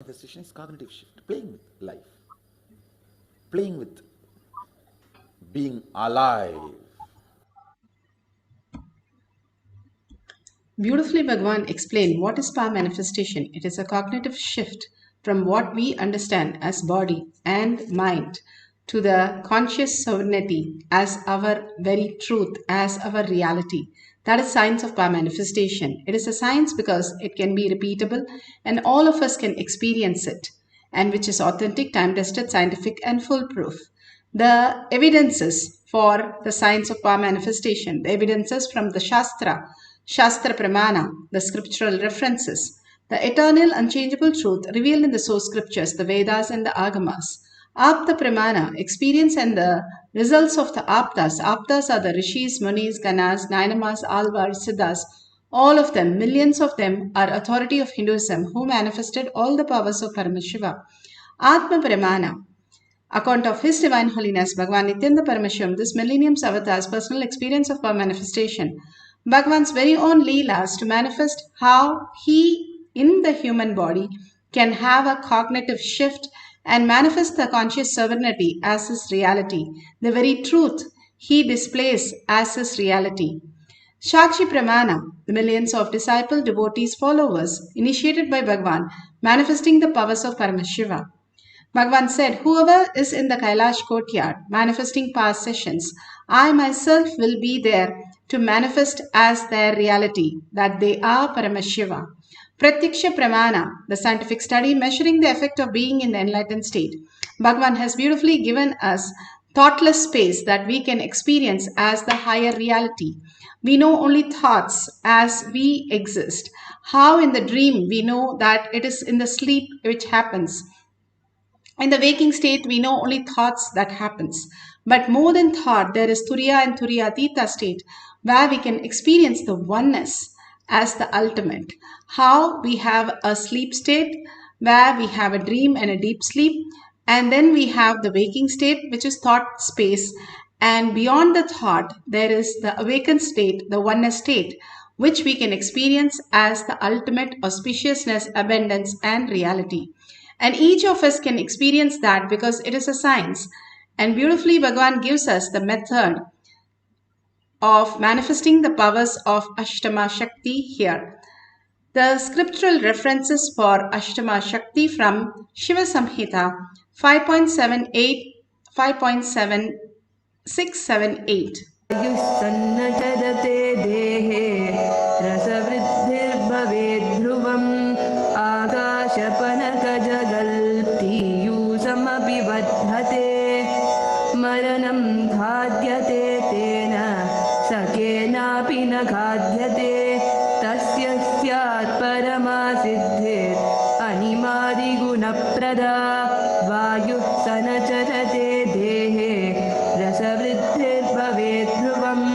Manifestation is cognitive shift, playing with life, playing with being alive. Beautifully, Bhagwan explained what is power manifestation. It is a cognitive shift from what we understand as body and mind to the conscious sovereignty as our very truth, as our reality. That is science of power manifestation. It is a science because it can be repeatable and all of us can experience it, and which is authentic, time tested, scientific, and foolproof. The evidences for the science of power manifestation, the evidences from the Shastra Pramana, the scriptural references, the eternal unchangeable truth revealed in the source scriptures, the Vedas and the Agamas. Apta Pramana, experience and the results of the Aptas. Aptas are the Rishis, Munis, Ganas, Nainamas, Alvars, Siddhas. All of them, millions of them, are authority of Hinduism who manifested all the powers of Paramashiva. Atma Pramana, account of His Divine Holiness Bhagavan Nithyananda Paramashivam, this millennium's avatar's personal experience of power manifestation, Bhagavan's very own Leelas to manifest how he in the human body can have a cognitive shift and manifest the conscious sovereignty as his reality, the very truth he displays as his reality. Shakshi Pramana, the millions of disciple, devotees, followers, initiated by Bhagavan, manifesting the powers of Paramashiva. Bhagavan said, whoever is in the Kailash courtyard manifesting past sessions, I myself will be there to manifest as their reality, that they are Paramashiva. Pratyaksha Pramana, the scientific study measuring the effect of being in the enlightened state. Bhagavan has beautifully given us thoughtless space that we can experience as the higher reality. We know only thoughts as we exist. How in the dream we know that it is in the sleep which happens. In the waking state, we know only thoughts that happens. But more than thought, there is Turiya and Turiyatita state where we can experience the oneness as the ultimate. How we have a sleep state where we have a dream and a deep sleep. And then we have the waking state, which is thought space. And beyond the thought, there is the awakened state, the oneness state, which we can experience as the ultimate auspiciousness, abundance, and reality. And each of us can experience that because it is a science. And beautifully, Bhagavan gives us the method of manifesting the powers of Ashtama Shakti here. The scriptural references for Ashtama Shakti from Shiva Samhita 5.78, 5.7678. युस्सन्नचरते देहे रसवृद्धिर्भवेद् ध्रुवम् आकाशपनकजगल्तीयूसमपि वर्धते मरणं खाद्यते तेन स केनापि न खाद्यते तस्य स्यात् परमा सिद्धिर् अनिमादिगुणप्रदा वायुः स न चरते देहे रसवृद्धिर्भवेद् ध्रुवम्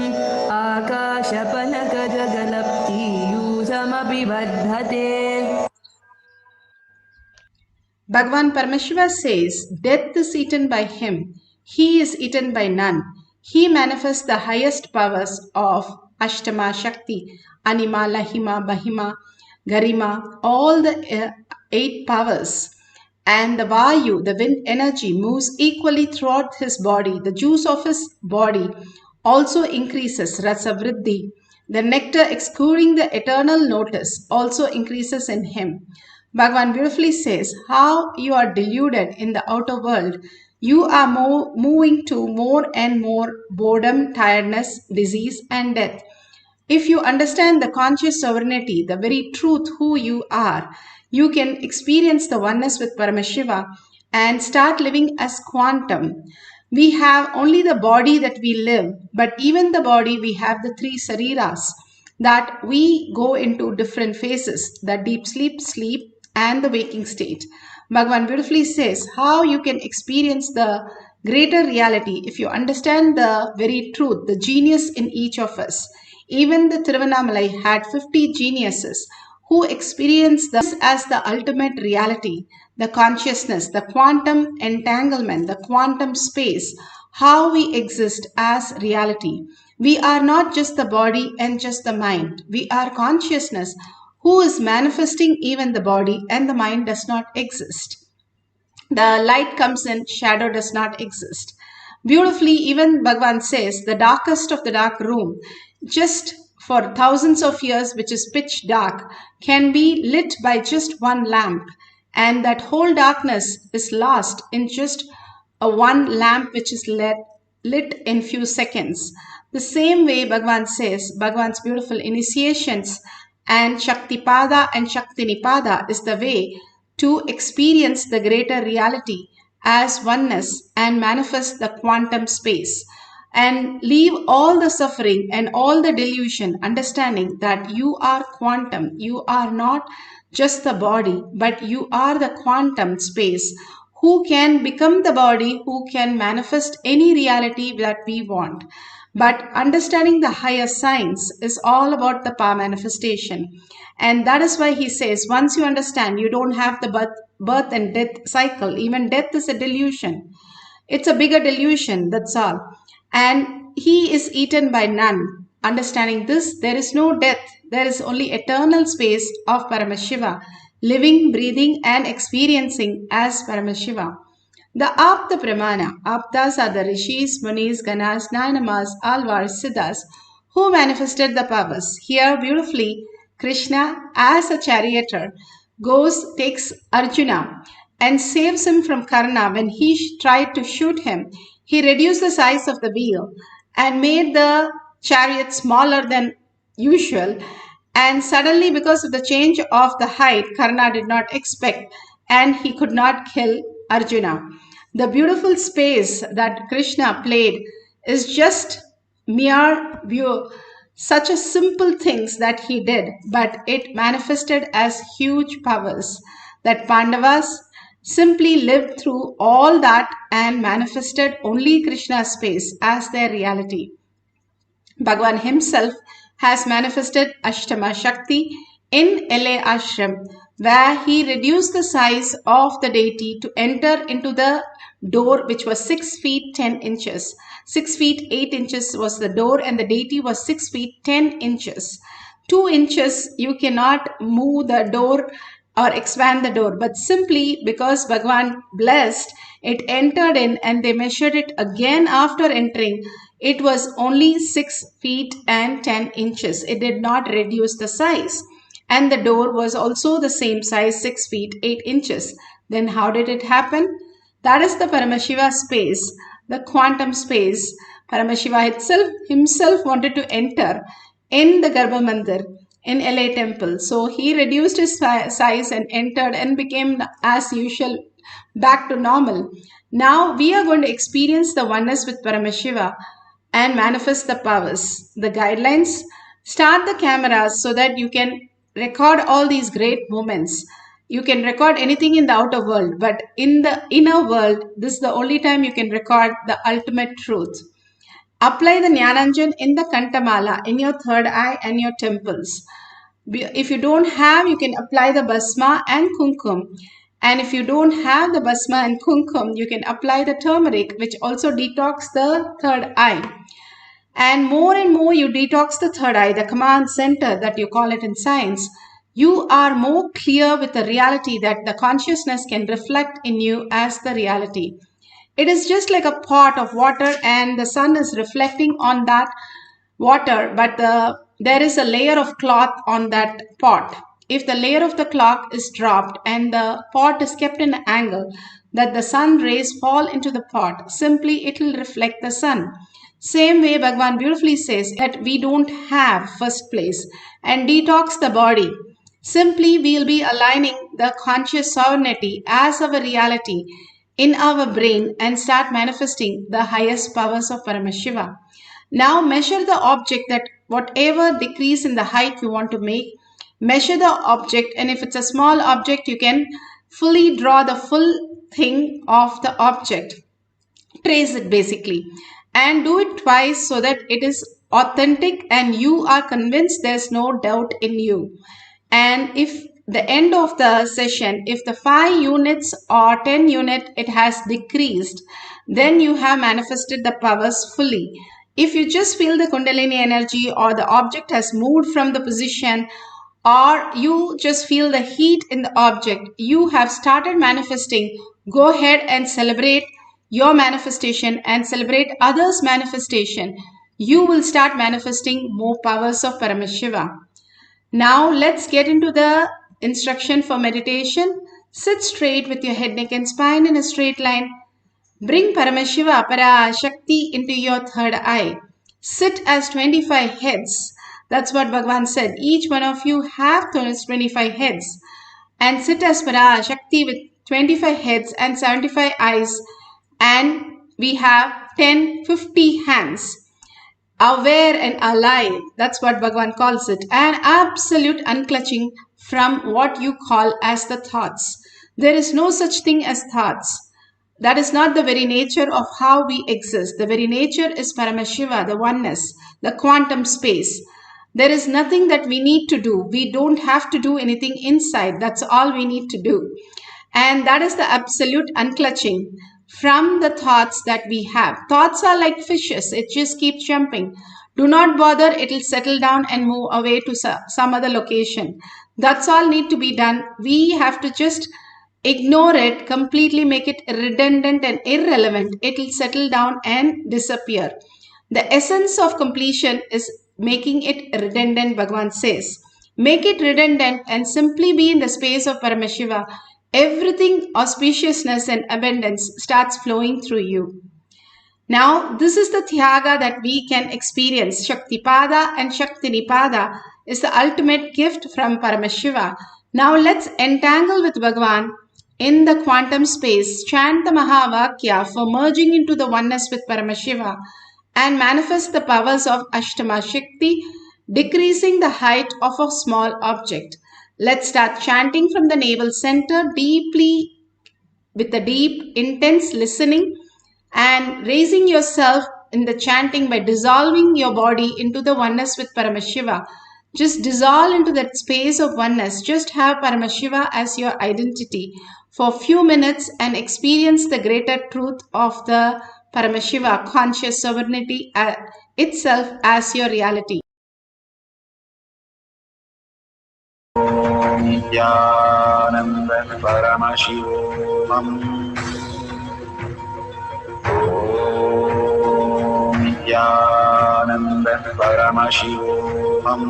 आकाशपनकजगलप्तीयूसमपि वर्धते. Bhagavan Paramashiva says, death is eaten by him, he is eaten by none. He manifests the highest powers of Ashtama Shakti, Anima, Lahima, Bahima, Garima, all the 8 powers. And the Vayu, the wind energy, moves equally throughout his body. The juice of his body also increases, Rasa Vriddhi. The nectar exuding the eternal notice also increases in him. Bhagavan beautifully says, how you are deluded in the outer world, you are moving to more and more boredom, tiredness, disease, and death. If you understand the conscious sovereignty, the very truth who you are, you can experience the oneness with Paramashiva and start living as quantum. We have only the body that we live, but even the body, we have the 3 sariras that we go into different phases, the deep sleep, sleep, and the waking state. Bhagavan beautifully says how you can experience the greater reality if you understand the very truth, the genius in each of us. Even the Tiruvannamalai had 50 geniuses who experienced this as the ultimate reality, the consciousness, the quantum entanglement, the quantum space, how we exist as reality. We are not just the body and just the mind. We are consciousness who is manifesting even the body, and the mind does not exist. The light comes in, shadow does not exist. Beautifully, even Bhagavan says, the darkest of the dark room, just for thousands of years, which is pitch dark, can be lit by just one lamp. And that whole darkness is lost in just a one lamp which is lit in few seconds. The same way Bhagavan says, Bhagavan's beautiful initiations and Shaktipada and Shaktinipada is the way to experience the greater reality as oneness and manifest the quantum space and leave all the suffering and all the delusion, understanding that you are quantum. You are not just the body, but you are the quantum space who can become the body, who can manifest any reality that we want. But understanding the higher science is all about the power manifestation. And that is why he says, once you understand, you don't have the birth and death cycle. Even death is a delusion. It's a bigger delusion, that's all. And he is eaten by none. Understanding this, there is no death. There is only eternal space of Paramashiva, living, breathing, and experiencing as Paramashiva. The Apta Pramana, Aptas are the Rishis, Munis, Ganas, Nainamas, Alvars, Siddhas, who manifested the powers. Here, beautifully, Krishna, as a charioteer, takes Arjuna and saves him from Karna. When he tried to shoot him, he reduced the size of the wheel and made the chariot smaller than usual. And suddenly, because of the change of the height, Karna did not expect, and he could not kill Arjuna. The beautiful space that Krishna played is just mere view, such a simple things that he did, but it manifested as huge powers that Pandavas simply lived through all that and manifested only Krishna's space as their reality. Bhagavan himself has manifested Ashtama Shakti in LA Ashram, where he reduced the size of the deity to enter into the door, which was 6 feet 10 inches. 6 feet 8 inches was the door, and the deity was 6 feet 10 inches. 2 inches, you cannot move the door or expand the door, but simply because Bhagavan blessed, it entered in, and they measured it again after entering. It was only 6 feet and 10 inches. It did not reduce the size. And the door was also the same size, 6 feet 8 inches. Then how did it happen? That is the Paramashiva space, the quantum space. Paramashiva himself wanted to enter in the Garbha Mandir in LA temple. So he reduced his size and entered and became as usual back to normal. Now we are going to experience the oneness with Paramashiva and manifest the powers. The guidelines: start the cameras so that you can record all these great moments. You can record anything in the outer world, but in the inner world, this is the only time you can record the ultimate truth. Apply the Jnananjan in the Kantamala, in your third eye and your temples. If you don't have, you can apply the Basma and Kumkum. And if you don't have the Basma and Kumkum, you can apply the turmeric, which also detox the third eye. And more you detox the third eye, the command center that you call it in science, you are more clear with the reality that the consciousness can reflect in you as the reality. It is just like a pot of water and the sun is reflecting on that water, but there is a layer of cloth on that pot. If the layer of the cloth is dropped and the pot is kept in an angle that the sun rays fall into the pot, simply it will reflect the sun. Same way Bhagavan beautifully says that we don't have first place and detox the body. Simply we will be aligning the conscious sovereignty as our reality in our brain and start manifesting the highest powers of Paramashiva. Now measure the object, that whatever decrease in the height you want to make, measure the object, and if it's a small object, you can fully draw the full thing of the object. Trace it basically and do it twice so that it is authentic and you are convinced there's no doubt in you. And if the end of the session, if the 5 units or 10 unit it has decreased, then you have manifested the powers fully. If you just feel the Kundalini energy or the object has moved from the position or you just feel the heat in the object, you have started manifesting. Go ahead and celebrate your manifestation and celebrate others' manifestation. You will start manifesting more powers of Paramashiva. Now let's get into the instruction for meditation. Sit straight with your head, neck and spine in a straight line. Bring Paramashiva, Parashakti into your third eye. Sit as 25 heads. That's what Bhagavan said. Each one of you have 25 heads. And sit as Parashakti with 25 heads and 75 eyes. And we have 50 hands. Aware and alive. That's what Bhagavan calls it. An absolute unclutching from what you call as the thoughts. There is no such thing as thoughts. That is not the very nature of how we exist. The very nature is Paramashiva, the oneness, the quantum space. There is nothing that we need to do. We don't have to do anything inside. That's all we need to do. And that is the absolute unclutching from the thoughts that we have. Thoughts are like fishes. It just keeps jumping. Do not bother. It will settle down and move away to some other location. That's all need to be done. We have to just ignore it, completely make it redundant and irrelevant. It will settle down and disappear. The essence of completion is making it redundant, Bhagavan says. Make it redundant and simply be in the space of Paramashiva. Everything, auspiciousness and abundance starts flowing through you. Now, this is the Tyaga that we can experience. Shaktipada and Shaktinipada is the ultimate gift from Paramashiva. Now, let's entangle with Bhagavan in the quantum space. Chant the Mahavakya for merging into the oneness with Paramashiva and manifest the powers of Ashtama Shakti, decreasing the height of a small object. Let's start chanting from the navel center deeply, with a deep, intense listening, and raising yourself in the chanting by dissolving your body into the oneness with Paramashiva. Just dissolve into that space of oneness. Just have Paramashiva as your identity for a few minutes and experience the greater truth of the Paramashiva, conscious sovereignty itself as your reality. Nithyananda Paramashivoham. Nithyananda Paramashivoham.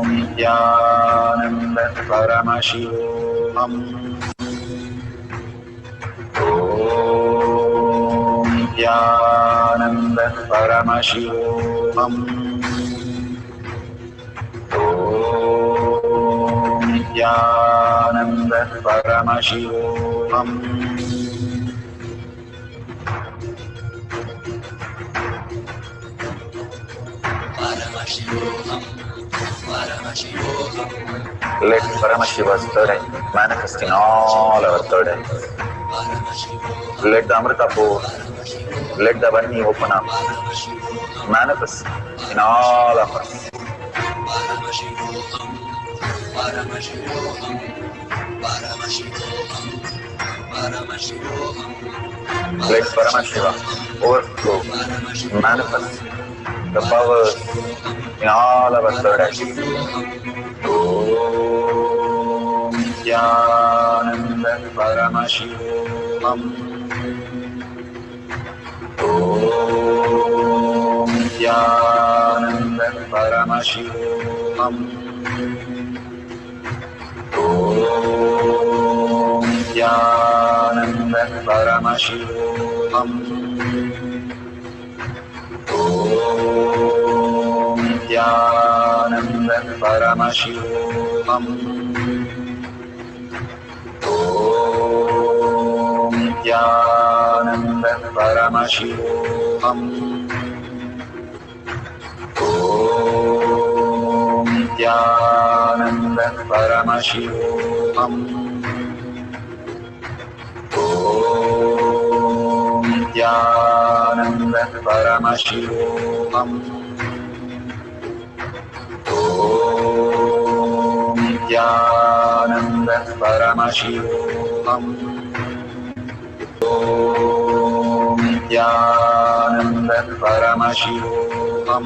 Nithyananda Paramashivoham. Nithyananda Paramashivoham. Nithyananda Paramashivoham. Paramashivoham, Paramashivoham. Let Paramashiva's third eye manifest in all our third eyes. Let the Amrita pour, let the Varni open up, manifest in all of us. Paramashivoham, Paramashivoham, Paramashivoham, Paramashivoham. Let Paramashiva overflow, manifest the powers in all our third eyes. Om Nithyananda Paramashivoham. Om Nithyananda Paramashivoham. Om Nithyananda Paramashivoham. Om Nithyananda Paramashivoham. Om Nithyananda Paramashivoham. Om Nithyananda Paramashivoham. Om Nithyananda Paramashivoham. Om Nithyananda Paramashivoham. Om Nithyananda Paramashivoham.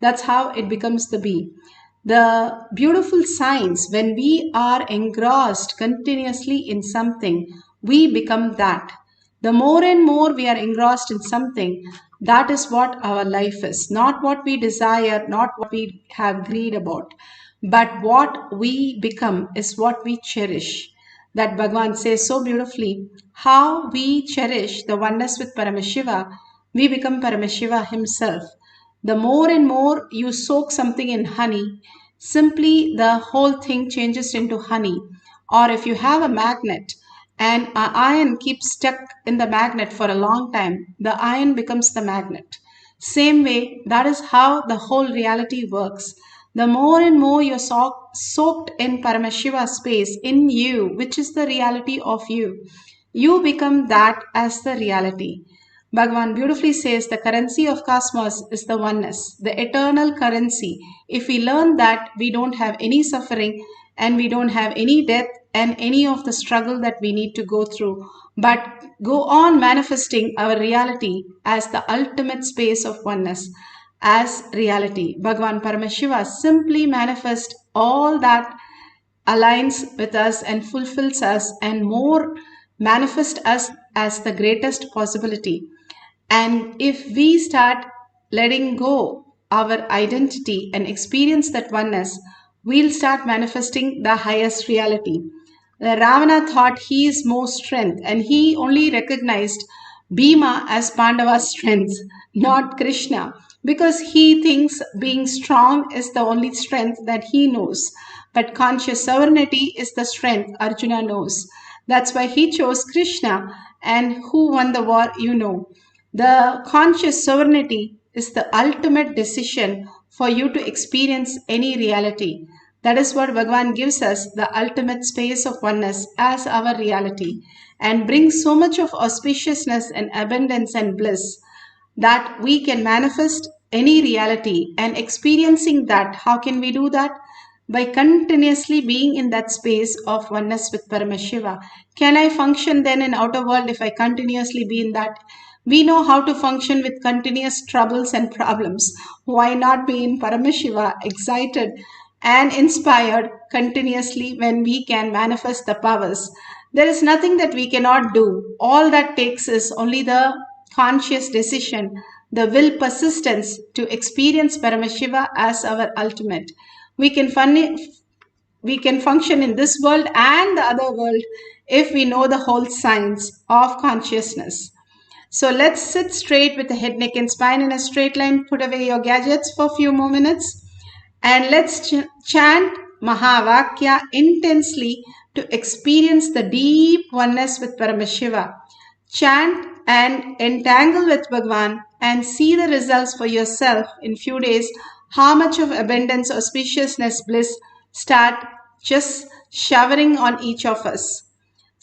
That's how it becomes the be. The beautiful signs, when we are engrossed continuously in something, we become that. The more and more we are engrossed in something, that is what our life is. Not what we desire, not what we have greed about, but what we become is what we cherish. That Bhagavan says so beautifully, how we cherish the oneness with Paramashiva, we become Paramashiva himself. The more and more you soak something in honey, simply the whole thing changes into honey. Or if you have a magnet and an iron keeps stuck in the magnet for a long time, the iron becomes the magnet. Same way, that is how the whole reality works. The more and more you're soaked in Paramashiva space in you, which is the reality of you, you become that as the reality. Bhagavan beautifully says the currency of cosmos is the oneness, the eternal currency. If we learn that, we don't have any suffering and we don't have any death and any of the struggle that we need to go through, but go on manifesting our reality as the ultimate space of oneness, as reality. Bhagavan Paramashiva simply manifests all that aligns with us and fulfills us and more manifest us as the greatest possibility. And if we start letting go our identity and experience that oneness, we'll start manifesting the highest reality. The Ravana thought he is more strength, and he only recognized Bhima as Pandava's strength, not Krishna, because he thinks being strong is the only strength that he knows. But conscious sovereignty is the strength Arjuna knows. That's why he chose Krishna, and who won the war, you know. The conscious sovereignty is the ultimate decision for you to experience any reality. That is what Bhagavan gives us, the ultimate space of oneness as our reality, and brings so much of auspiciousness and abundance and bliss that we can manifest any reality. And experiencing that, how can we do that? By continuously being in that space of oneness with Paramashiva. Can I function then in outer world if I continuously be in that? We know how to function with continuous troubles and problems. Why not be in Paramashiva, excited and inspired continuously when we can manifest the powers? There is nothing that we cannot do. All that takes is only the conscious decision, the will persistence to experience Paramashiva as our ultimate. We can function in this world and the other world if we know the whole science of consciousness. So let's sit straight with the head, neck and spine in a straight line. Put away your gadgets for a few more minutes. And let's chant Mahavakya intensely to experience the deep oneness with Paramashiva. Chant and entangle with Bhagavan and see the results for yourself in few days. How much of abundance, auspiciousness, bliss start just showering on each of us.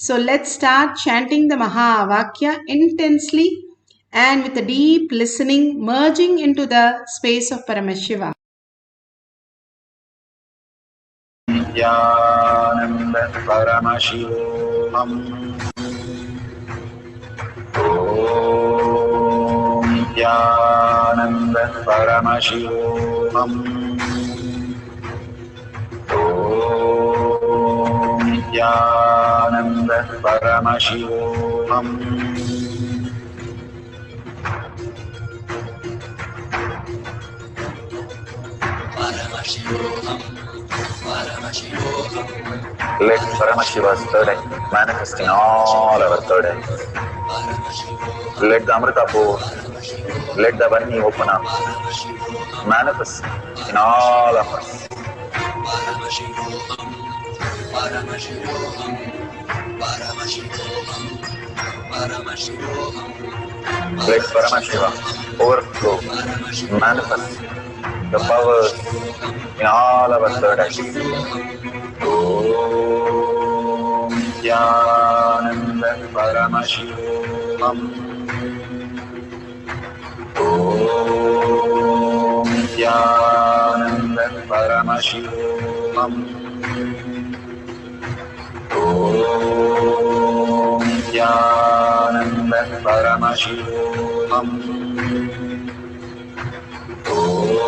So let's start chanting the Mahavakya intensely and with a deep listening, merging into the space of Paramashiva. Nithyananda Paramashivoham. Om Nithyananda Paramashivoham. Om Nithyananda Paramashivoham. Paramashivoham, Paramashivoham, Let Paramashiva's third eye manifest in all our third eyes. Paramashivoham, Let the Amrita pour, let the Vani open up, Paramashivoham, manifest in all of us. Paramashivoham, Paramashivoham, Paramashivoham, Paramashivoham, Let Paramashiva overflow, manifest the powers in all our third eyes. Om Nithyananda Paramashivoham. Om Nithyananda Paramashivoham. Om Nithyananda Paramashivoham. Om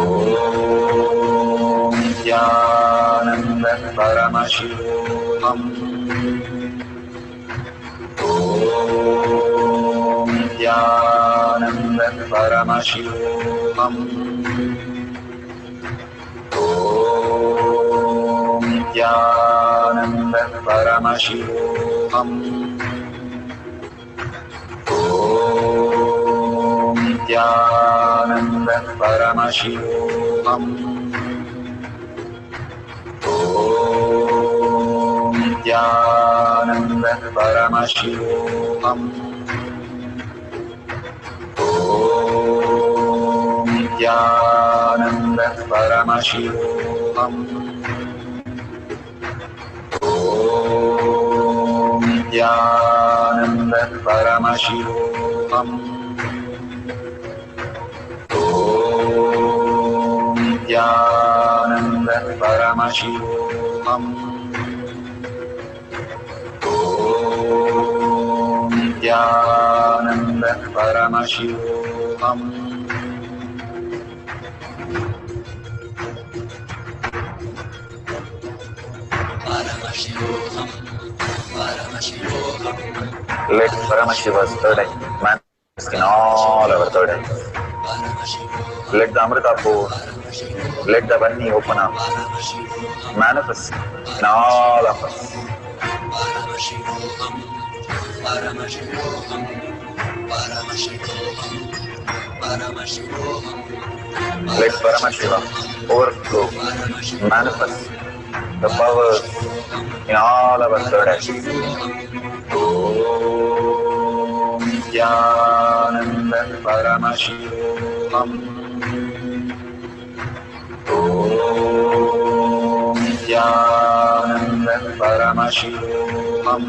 Om Nithyananda Paramashivoham. Om Nithyananda Paramashivoham. Om Nithyananda Paramashivoham. Om Nithyananda Paramashivoham. Om Nithyananda Paramashivoham. Om Nithyananda Paramashivoham. Om Nithyananda Paramashivoham. Om Nithyananda Paramashivoham. Om Nithyananda Paramashivoham. Paramashivoham. Paramashivoham. Let Paramashiva's third eye manifest in all our third eyes. Paramashivoham. Let the Amrita pour, let the Vani open up, Paramashivoham. manifest in all of us. Paramashivoham. Paramashivoham. Paramashivoham. Paramashivoham. Let Paramashiva overflow, manifest the powers in all our third eyes. Om Nithyananda Paramashivoham. Om Nithyananda Paramashivoham.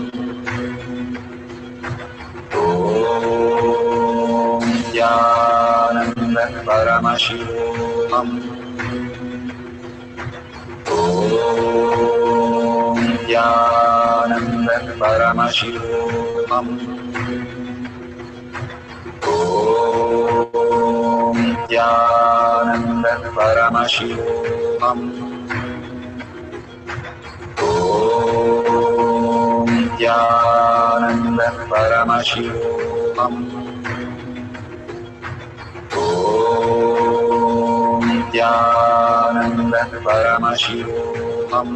Om Nithyananda Paramashivoham. Om Nithyananda Paramashivoham. Om Nithyananda Paramashivoham. Om Nithyananda Paramashivoham. Om Nithyananda Paramashivoham.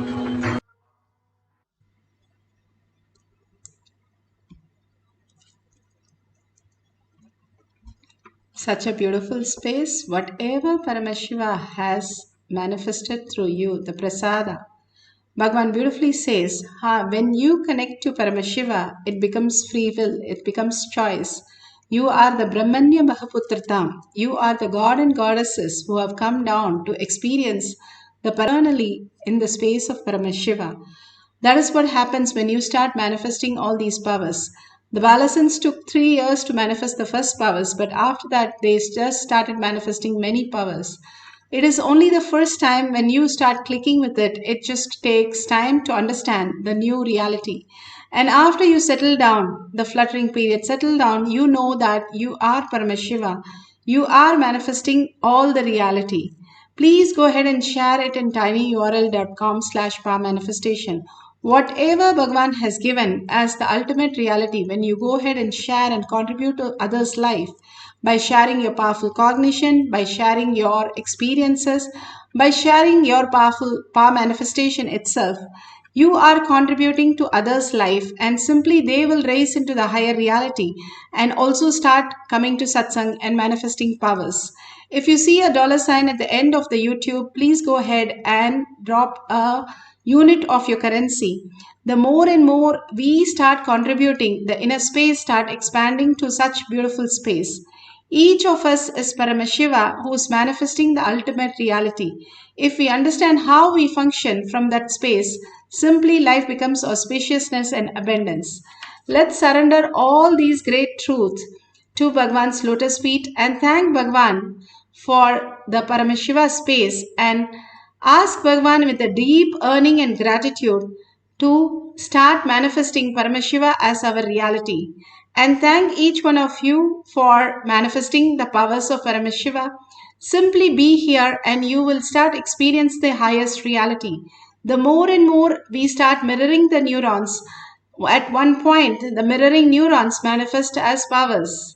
Such a beautiful space. Whatever Paramashiva has manifested through you, the prasada. Bhagavan beautifully says, when you connect to Paramashiva, it becomes free will, it becomes choice. You are the Brahmanya Mahaputratam. You are the god and goddesses who have come down to experience the paternally in the space of Paramashiva. That is what happens when you start manifesting all these powers. The Balasans took 3 years to manifest the first powers, but after that they just started manifesting many powers. It is only the first time when you start clicking with it, it just takes time to understand the new reality. And after you settle down, the fluttering period settle down, you know that you are Paramashiva. You are manifesting all the reality. Please go ahead and share it in tinyurl.com/powermanifestation. Whatever Bhagavan has given as the ultimate reality, when you go ahead and share and contribute to others' life, by sharing your powerful cognition, by sharing your experiences, by sharing your powerful power manifestation itself, you are contributing to others' life, and simply they will raise into the higher reality and also start coming to satsang and manifesting powers. If you see a $sign at the end of the YouTube, please go ahead and drop a unit of your currency. The more and more we start contributing, the inner space start expanding to such beautiful space. Each of us is Paramashiva who is manifesting the ultimate reality. If we understand how we function from that space, simply life becomes auspiciousness and abundance. Let's surrender all these great truths to Bhagwan's lotus feet and thank Bhagwan for the Paramashiva space and ask Bhagwan with a deep yearning and gratitude to start manifesting Paramashiva as our reality. And thank each one of you for manifesting the powers of Paramashiva. Simply be here and you will start experience the highest reality. The more and more we start mirroring the neurons, at one point the mirroring neurons manifest as powers.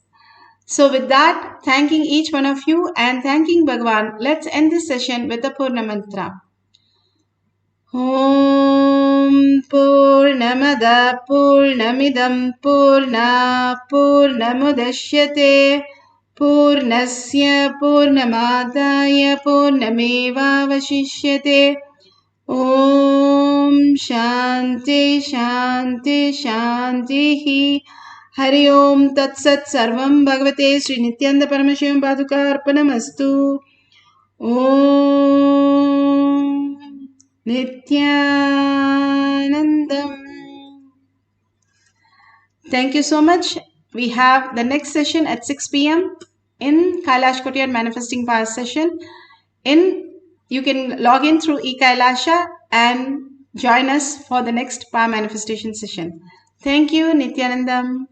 So with that, thanking each one of you and thanking Bhagavan, let's end this session with the Purna Mantra. Om Purnamada Purnamidam Purna Purnamudashyate Purnasya Purnamadaya Purnamevavashishyate. Om Shanti Shanti Shanti. Hari Om Tat Sat Sarvam Bhagavate Sri Nithyananda Paramashivam Paduka Arpanamastu. Om Nithyanandam. Thank you so much. We have the next session at 6 p.m. in Kailash Kotiyar Manifesting Power session. You can log in through eKailasha and join us for the next power manifestation session. Thank you, Nithyanandam.